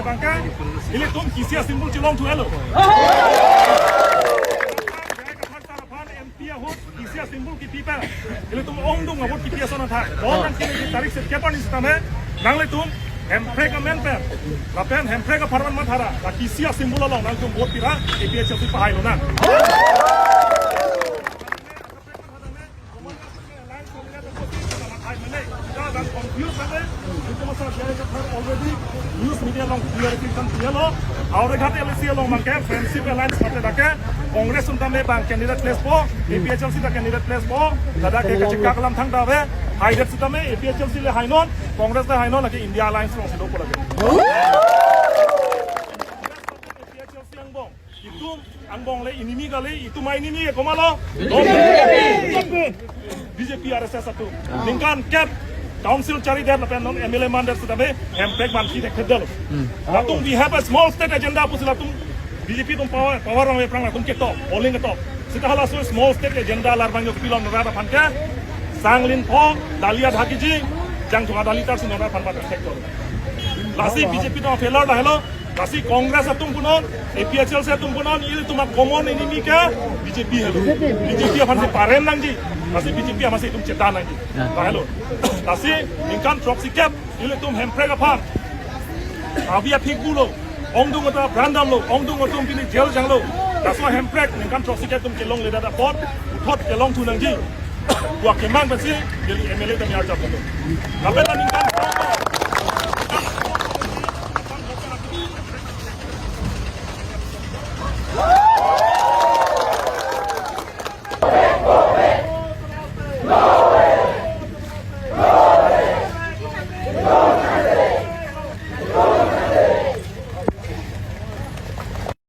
bangka ini tum kisia simbol cilong tu elo kisia simbol ki pipa ini tum ongdung ngabut kisia sonan thak orang kini tarik setiap ni setame nangle tum hempre ka menper lapen hempre ka farman mathara la kisia simbol long nang tum bot pira APHLC pahai lo na already news media long clarification dialo aur ghate LC long mangke friendship alliance mate dake congress untame bang candidate place po APHLC da candidate place po dada ke kachika kalam thang dawe haidet sitame APHLC le hainon congress da hainon lagi india alliance long sido polage APHLC angbong itu angbong le enemy kali itu mai enemy komalo BJP RSS satu lingkan cap Council cari dia lepas non MLA mandate sudah be hempek manti dek kedel. Latung we have a small state agenda pun latung BJP tum power orang perang latung ketok polling ketok. Setelah so small state agenda larang jok pilon nara panca sanglin po dalia dhakiji jang juga dalitar sinora panpat sektor. Lasi BJP tum failure dah hello. Lasi Congress atung punon APHLC atung punon ini tumak common enemy ke BJP hello. BJP apa sih paren nangji. Lasi BJP masih tum cetan lagi. Hello. Lasi ingkan proxy cap ini tum hempre kapal. Abia pigulo. Ongdung atau brandam lo. Ongdung atau tum pilih jail jang lo. Dasma hempre ingkan proxy cap tum kelong leda dapot. Uthot kelong tu nangji. Buat kemang pasti jadi MLA kami ajak tu. Tapi kan ingkan